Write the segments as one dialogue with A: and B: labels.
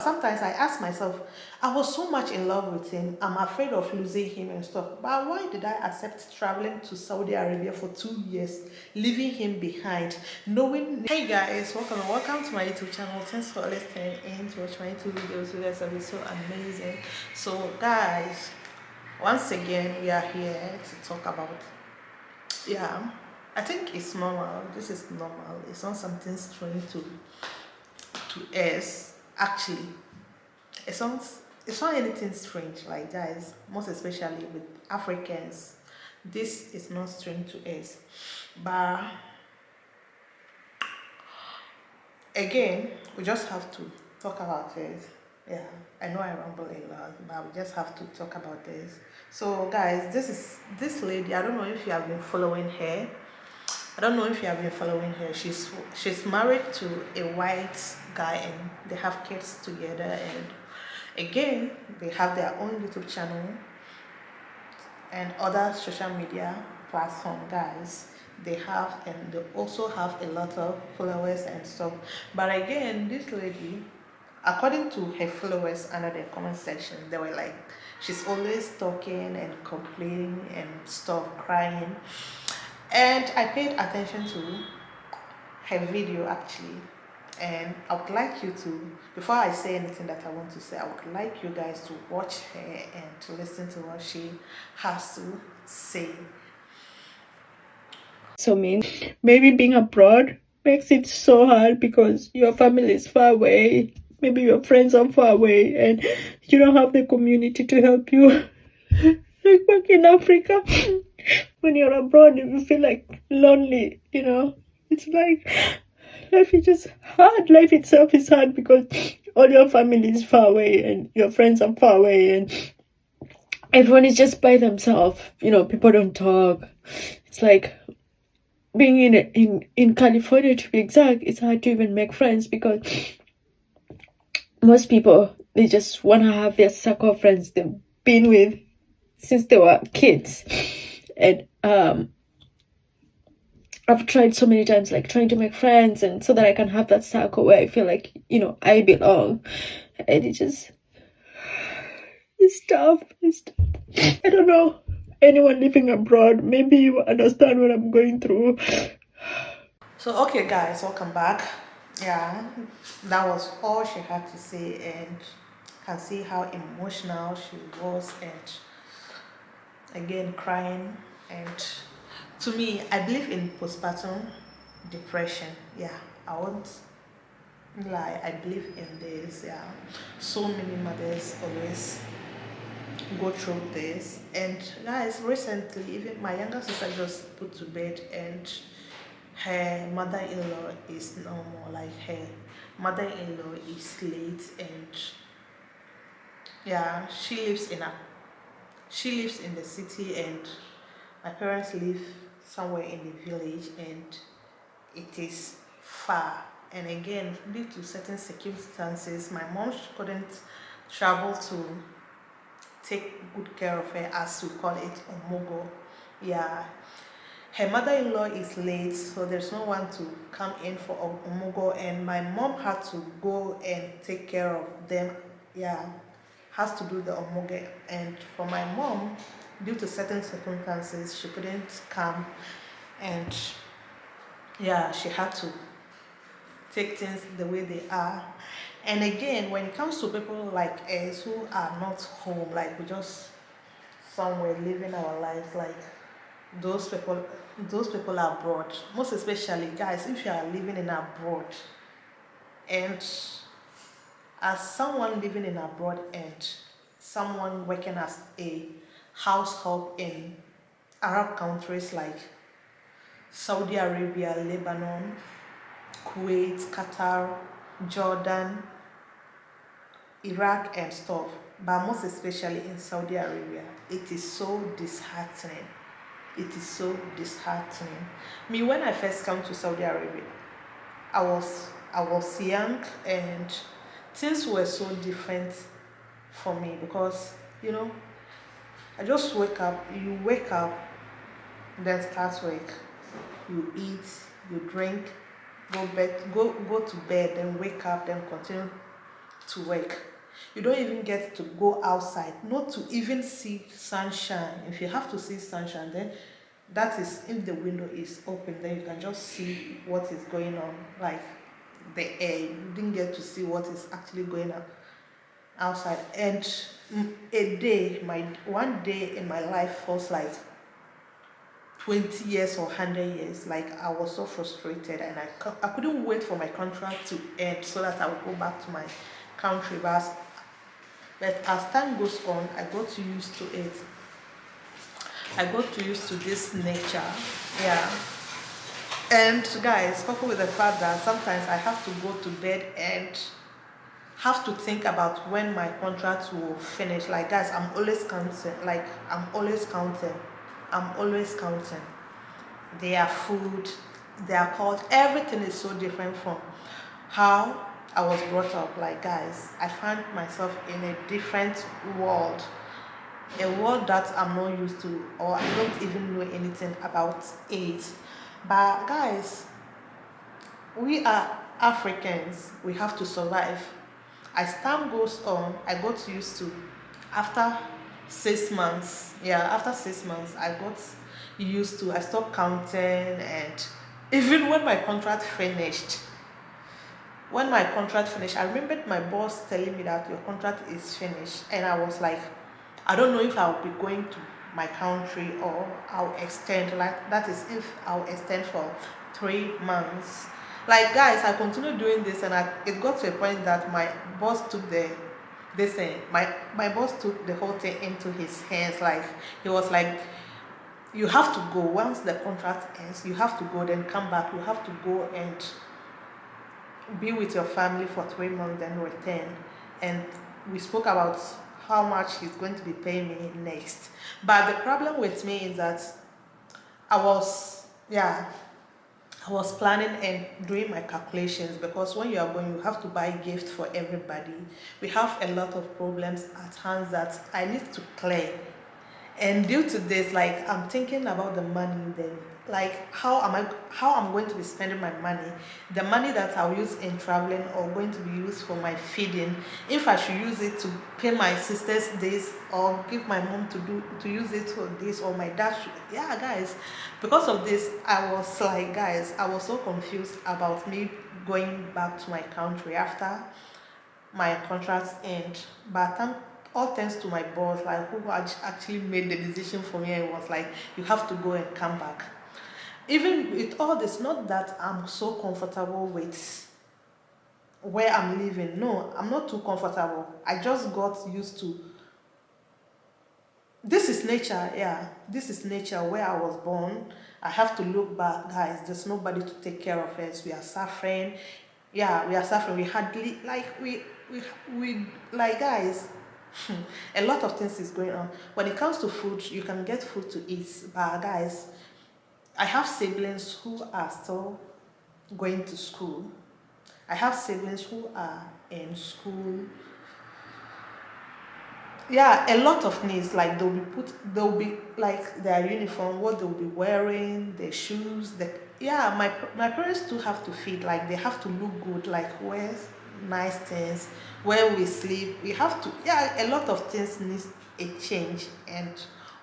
A: Sometimes I ask myself, I was so much in love with him, I'm afraid of losing him and stuff. But why did I accept traveling to Saudi Arabia for 2 years, leaving him behind, knowing. Hey guys, welcome to my YouTube channel. Thanks for listening in to watch my YouTube videos. You guys have been so amazing. So, guys, once again, we are here to talk about. Yeah, I think it's normal. This is normal. It's not something strange to us. Actually, it's not anything strange, like, guys, most especially with Africans. This is not strange to us, but again, we just have to talk about it. Yeah, I know I ramble a lot, but we just have to talk about this. So, guys, this lady. I don't know if you have been following her. I don't know if you have been following her. She's married to a white guy and they have kids together, and again they have their own YouTube channel and other social media platform, guys. They have, and they also have a lot of followers and stuff. But again, this lady, according to her followers under the comment section, they were like, she's always talking and complaining and stuff, crying. And I paid attention to her video actually, and I would like you to, before I say anything that I want to say, I would like you guys to watch her and to listen to what she has to say.
B: So mean, maybe being abroad makes it so hard because your family is far away, maybe your friends are far away, and you don't have the community to help you. Like back in Africa, when you're abroad, you feel like lonely, It's like life is just hard. Life itself is hard because all your family is far away and your friends are far away and everyone is just by themselves. People don't talk. It's like being in California, to be exact, it's hard to even make friends because most people, they just want to have their circle of friends they've been with since they were kids. And I've tried so many times, like trying to make friends and so that I can have that circle where I feel like, I belong. And it's tough. It's tough. I don't know anyone living abroad. Maybe you understand what I'm going through.
A: So, okay, guys, welcome back. Yeah, that was all she had to say, and can see how emotional she was, and again crying. And to me, I believe in postpartum depression. Yeah, I won't lie, I believe in this. Yeah, so many mothers always go through this. And guys, recently, even my younger sister just put to bed, and her mother-in-law is no more. Like, her mother-in-law is late, and yeah, she lives in the city, and my parents live somewhere in the village, and it is far. And again, due to certain circumstances, my mom couldn't travel to take good care of her, as we call it, omogo. Yeah, her mother-in-law is late, so there's no one to come in for omogo, and my mom had to go and take care of them. Yeah, has to do the omogo. And for my mom, due to certain circumstances, she couldn't come, and yeah, she had to take things the way they are. And again, when it comes to people like us who are not home, like we just somewhere living our lives, like those people those people abroad, most especially, guys, if you are living in abroad, and as someone living in abroad and someone working as a house help in Arab countries like Saudi Arabia, Lebanon, Kuwait, Qatar, Jordan, Iraq and stuff, but most especially in Saudi Arabia, it is so disheartening. It is so disheartening. Me, when I first came to Saudi Arabia, I was young, and things were so different for me because I just wake up. You wake up, then start work. You eat, you drink, go to bed, then wake up, then continue to work. You don't even get to go outside, not to even see sunshine. If you have to see sunshine, then that is if the window is open, then you can just see what is going on, like the air. You didn't get to see what is actually going on outside. And one day in my life feels like 20 years or 100 years. Like I was so frustrated, and I couldn't wait for my contract to end so that I would go back to my country. But as time goes on, I got used to it. I got used to this nature. Yeah. And guys, coupled with the fact that sometimes I have to go to bed and have to think about when my contract will finish. Like guys, I'm always counting. I'm always counting. Their food, their culture, everything is so different from how I was brought up. Like guys, I find myself in a different world. A world that I'm not used to, or I don't even know anything about it. But guys, we are Africans, we have to survive. As time goes on, I got used to, after 6 months, after 6 months, I got used to, I stopped counting. And even when my contract finished, I remembered my boss telling me that your contract is finished. And I was like, I don't know if I'll be going to my country or I'll extend, like that is if I'll extend for 3 months. Like guys, I continued doing this, and it got to a point that my boss took my boss took the whole thing into his hands. Like he was like, you have to go once the contract ends, you have to go, then come back, you have to go and be with your family for 3 months, then return. And we spoke about how much he's going to be paying me next. But the problem with me is that I was planning and doing my calculations, because when you are going, you have to buy gift for everybody. We have a lot of problems at hand that I need to clear. And due to this, like I'm thinking about the money, then like how I'm going to be spending my money, the money that I'll use in traveling or going to be used for my feeding, if I should use it to pay my sister's days or give my mom to use it for this, or my dad should, guys. Because of this, I was so confused about me going back to my country after my contracts end. But all thanks to my boss, like who actually made the decision for me, and was like, you have to go and come back. Even with all this, not that I'm so comfortable with where I'm living. No, I'm not too comfortable. I just got used to, this is nature. This is nature where I was born. I have to look back, guys. There's nobody to take care of us. We are suffering. We are suffering. We hardly, like, we like, guys. A lot of things is going on. When it comes to food, you can get food to eat, but guys, I have siblings who are still going to school. I have siblings who are in school. A lot of needs, like they'll be like their uniform, what they'll be wearing, their shoes, my parents too have to feed, like they have to look good, like wear nice things, where we sleep, we have to, a lot of things needs a change. And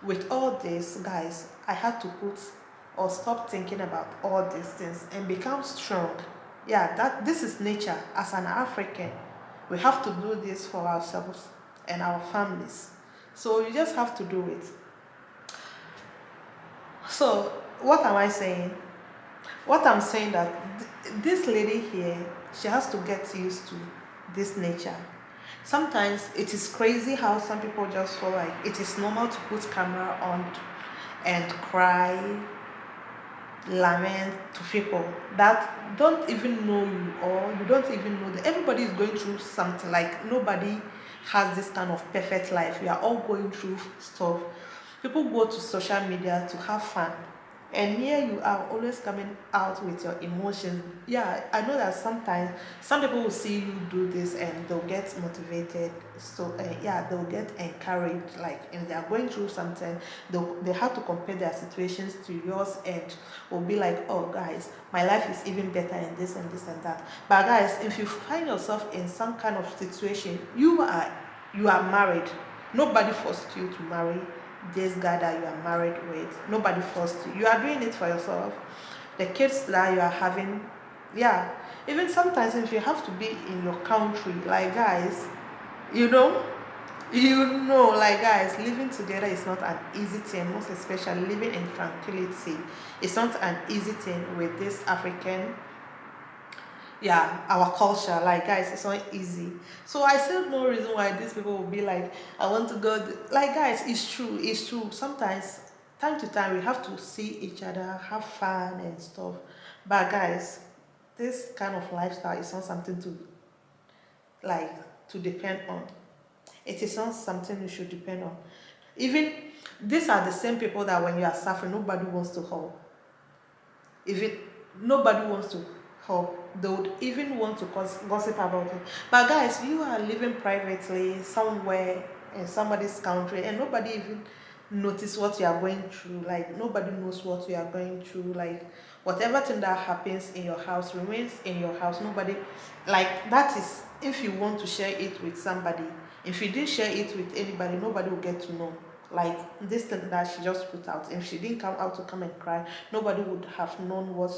A: with all this, guys, I had to put or stop thinking about all these things and become strong. That this is nature. As an African, we have to do this for ourselves and our families. So you just have to do it. So what am I saying? What I'm saying that this lady here, she has to get used to this nature. Sometimes it is crazy how some people just feel like it is normal to put camera on and cry, lament to people that don't even know you, or you don't even know that everybody is going through something. Like nobody has this kind of perfect life. We are all going through stuff. People go to social media to have fun. And here you are always coming out with your emotions. Yeah, I know that sometimes some people will see you do this and they'll get motivated. So yeah, they'll get encouraged. Like, and they are going through something, they have to compare their situations to yours, and will be like, oh guys, my life is even better in this and this and that. But guys, if you find yourself in some kind of situation, you are married. Nobody forced you to marry this guy that you are married with. Nobody forced you. You are doing it for yourself. The kids that you are having, yeah. Even sometimes if you have to be in your country, like guys, you know, like guys, living together is not an easy thing, most especially living in tranquility. It's not an easy thing with this African, yeah, our culture, like guys, it's not easy. So I see no reason why these people will be like, I want to go like guys, it's true sometimes. Time to time we have to see each other, have fun and stuff, but guys, this kind of lifestyle is not something to, like, to depend on. It is not something you should depend on. Even these are the same people that when you are suffering, nobody wants to help. Even nobody wants to help, they would even want to gossip about it. But guys, you are living privately somewhere in somebody's country, and nobody even notice what you are going through. Like, nobody knows what you are going through. Like, whatever thing that happens in your house remains in your house. Nobody, like, that is, if you want to share it with somebody, if you didn't share it with anybody, nobody will get to know. Like, this thing that she just put out, if she didn't come out to come and cry, nobody would have known what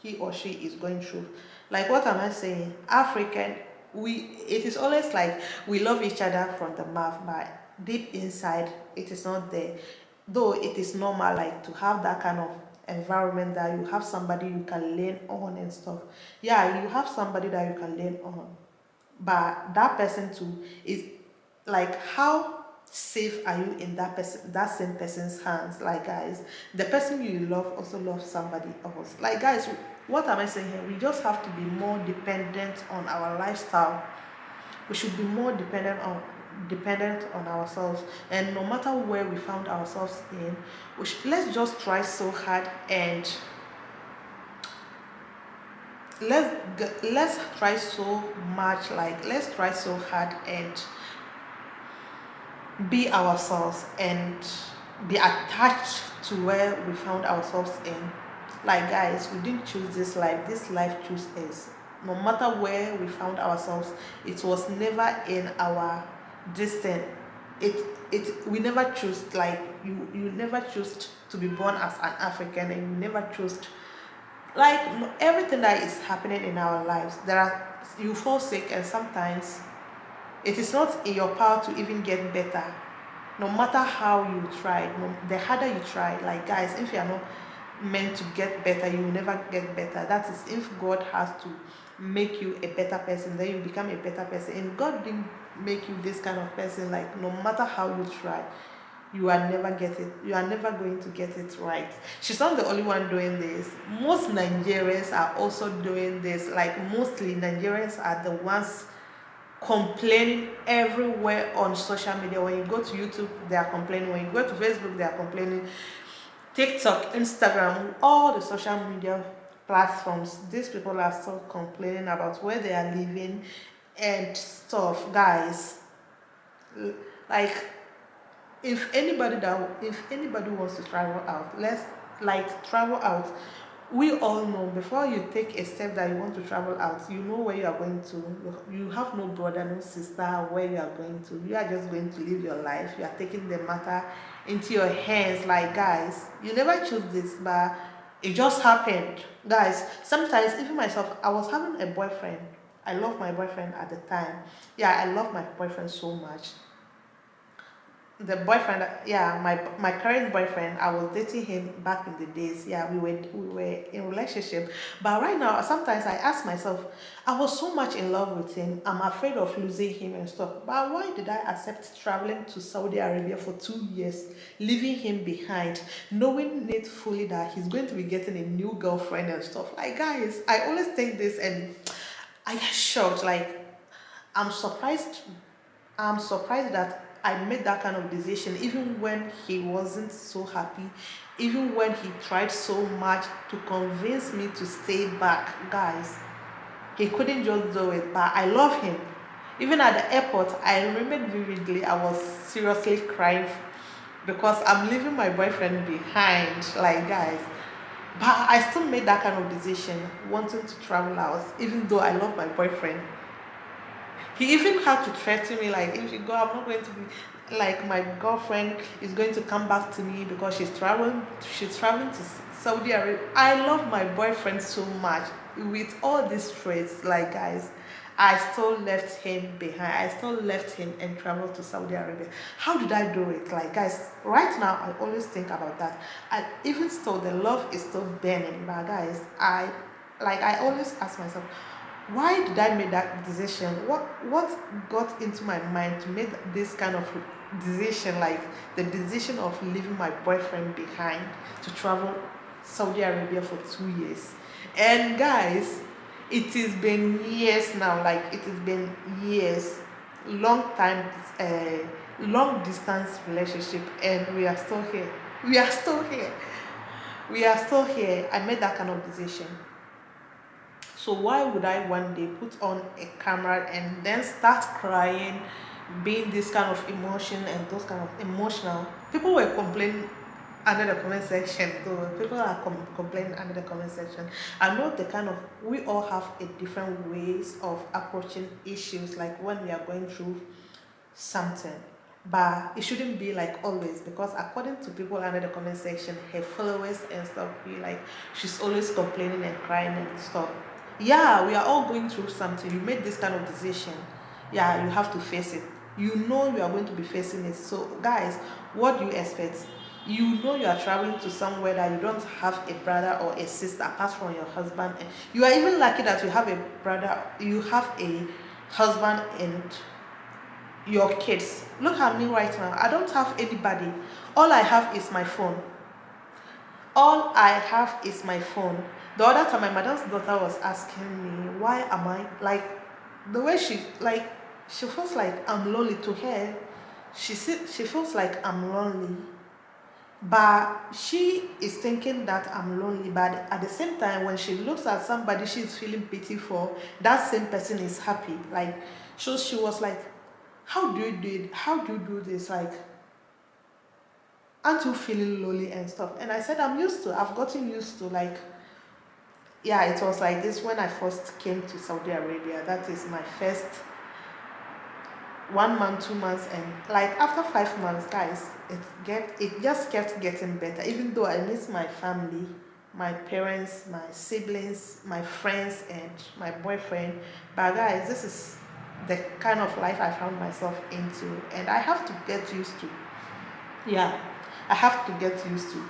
A: he or she is going through. Like, what am I saying? African, it is always like we love each other from the mouth, but deep inside it is not there. Though it is normal, like, to have that kind of environment that you have somebody you can lean on and stuff. Yeah, you have somebody that you can lean on, but that person too is, like, how safe are you in that same person's hands? Like guys, the person you love also loves somebody else. Like guys, what am I saying here? We just have to be more dependent on our lifestyle. We should be more dependent on ourselves, and no matter where we found ourselves in, let's just try so hard, and let's try so much, like, let's try so hard and be ourselves and be attached to where we found ourselves in. Like guys, we didn't choose this life chose us. No matter where we found ourselves, it was never in our destiny. it we never chose, like, you never chose to be born as an African, and you never chose, like, everything that is happening in our lives, there are, you fall sick, and sometimes it is not in your power to even get better. No matter how you try, the harder you try, like guys, if you are not meant to get better, you will never get better. That is, if God has to make you a better person, then you become a better person. And God didn't make you this kind of person, like, no matter how you try, you are never going to get it right. She's not the only one doing this. Most Nigerians are also doing this. Like, mostly Nigerians are the ones complaining everywhere on social media. When you go to YouTube, they are complaining. When you go to Facebook, they are complaining. TikTok, Instagram, all the social media platforms, these people are still complaining about where they are living and stuff. Guys, like, if anybody wants to travel out, let's, like, travel out. We all know, before you take a step that you want to travel out, you know where you are going to. You have no brother, no sister where you are going to. You are just going to live your life. You are taking the matter into your hands. Like guys, you never choose this, but it just happened. Guys, sometimes even myself, I was having a boyfriend. I love my boyfriend at the time. Yeah, I love my boyfriend so much. The boyfriend, yeah, my current boyfriend, I was dating him back in the days. Yeah, we were in relationship, but right now sometimes I ask myself, I was so much in love with him, I'm afraid of losing him and stuff, but why did I accept traveling to Saudi Arabia for 2 years, leaving him behind, knowing it fully that he's going to be getting a new girlfriend and stuff? Like guys, I always think this, and I get shocked. Like, I'm surprised. I'm surprised that I made that kind of decision, even when he wasn't so happy, even when he tried so much to convince me to stay back, guys, he couldn't just do it. But I love him. Even at the airport, I remember vividly, I was seriously crying because I'm leaving my boyfriend behind, like, guys. But I still made that kind of decision, wanting to travel out, even though I love my boyfriend. He even had to threaten me, like, if you go, I'm not going to be, like, my girlfriend is going to come back to me because she's traveling to Saudi Arabia. I love my boyfriend so much. With all these traits, like, guys, I still left him behind. I still left him and traveled to Saudi Arabia. How did I do it? Like, guys, right now I always think about that. I even still, the love is still burning. But guys, I always ask myself, why did I make that decision? What got into my mind to make this kind of decision, like the decision of leaving my boyfriend behind to travel Saudi Arabia for 2 years? And guys, it has been years now, like it has been years, long time, long distance relationship, and we are still here. We are still here. We are still here. I made that kind of decision. So why would I one day put on a camera and then start crying, being this kind of emotion and those kind of emotional? People were complaining under the comment section. Though people are complaining under the comment section. I know the kind of, we all have a different ways of approaching issues, like when we are going through something. But it shouldn't be like always, because according to people under the comment section, her followers and stuff be like, she's always complaining and crying and stuff. Yeah, we are all going through something. You made this kind of decision. Yeah, you have to face it. You know you are going to be facing it. So guys, what do you expect? You know you are traveling to somewhere that you don't have a brother or a sister apart from your husband. And you are even lucky that you have a brother, you have a husband and your kids. Look at me right now. I don't have anybody. All I have is my phone. All I have is my phone. The other time, my mother's daughter was asking me, why am I like the way she feels like I'm lonely to her. She feels like I'm lonely, but she is thinking that I'm lonely. But at the same time, when she looks at somebody she's feeling pity for, that same person is happy. Like, so she was like, how do you do it? How do you do this? Like, aren't you feeling lonely and stuff? And I said, I'm used to. I've gotten used to, like, yeah, it was like this when I first came to Saudi Arabia. That is my first 1 month, 2 months, and like after 5 months, guys, it just kept getting better. Even though I miss my family, my parents, my siblings, my friends, and my boyfriend, but guys, this is the kind of life I found myself into, and I have to get used to. Yeah, I have to get used to.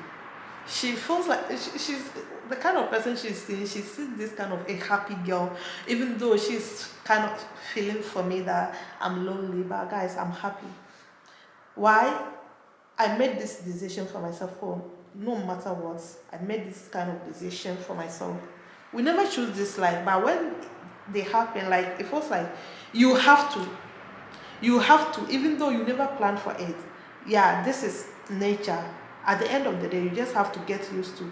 A: She feels like she's the kind of person she's seeing. She sees this kind of a happy girl, even though she's kind of feeling for me that I'm lonely. But guys, I'm happy. Why? I made this decision for myself. For no matter what, I made this kind of decision for myself. We never choose this life, but when they happen, like it feels like you have to. You have to, even though you never planned for it. Yeah, this is nature. At the end of the day, you just have to get used to.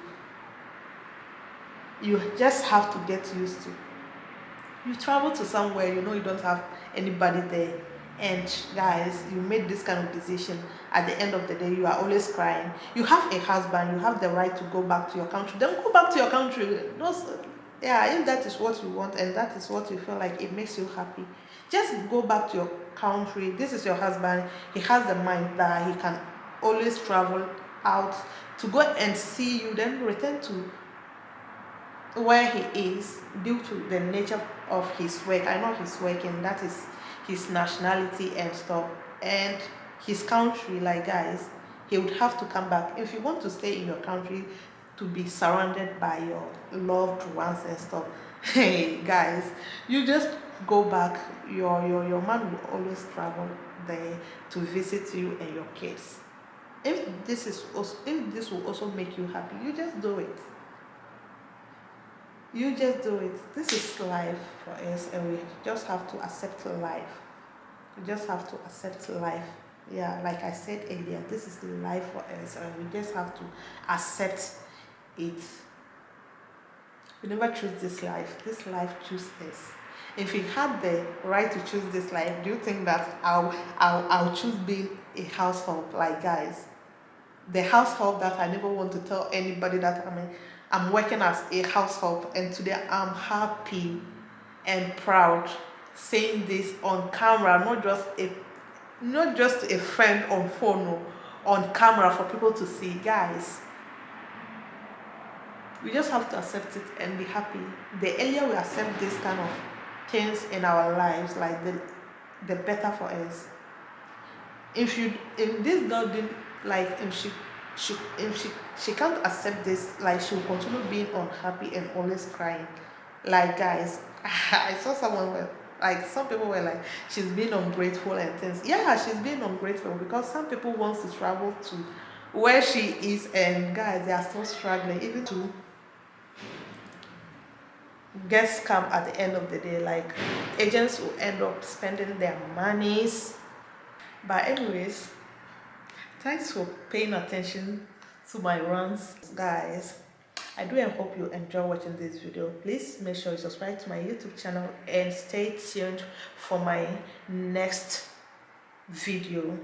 A: You just have to get used to. You travel to somewhere, you know you don't have anybody there. And guys, you made this kind of decision. At the end of the day, you are always crying. You have a husband, you have the right to go back to your country. Then go back to your country. Those, yeah, if that is what you want and that is what you feel like it makes you happy, just go back to your country. This is your husband. He has the mind that he can always travel out to go and see you, then return to where he is due to the nature of his work. I know he's working, that is his nationality and stuff, and his country. Like, guys, he would have to come back. If you want to stay in your country to be surrounded by your loved ones and stuff, hey guys, you just go back. Your man will always travel there to visit you and your kids. If this will also make you happy, you just do it. You just do it. This is life for us, and we just have to accept life. We just have to accept life. Yeah, like I said earlier, this is life for us, and we just have to accept it. We never choose this life chooses us. If we had the right to choose this life, do you think that I'll choose being a household? Like, guys, the household that I never want to tell anybody that I'm working as a household, and today I'm happy and proud saying this on camera, not just a friend on phone, no, on camera for people to see. Guys, we just have to accept it and be happy. The earlier we accept this kind of things in our lives, like the better for us. If this girl didn't, like, if she can't accept this, like, she'll continue being unhappy and always crying. Like, guys, I saw someone where, like, some people were like, she's being ungrateful and things. Yeah, she's being ungrateful because some people wants to travel to where she is, and guys, they are still struggling even to get scammed at the end of the day. Like, agents will end up spending their monies. But anyways, thanks for paying attention to my runs, guys. I do hope you enjoy watching this video. Please make sure you subscribe to my YouTube channel and stay tuned for my next video.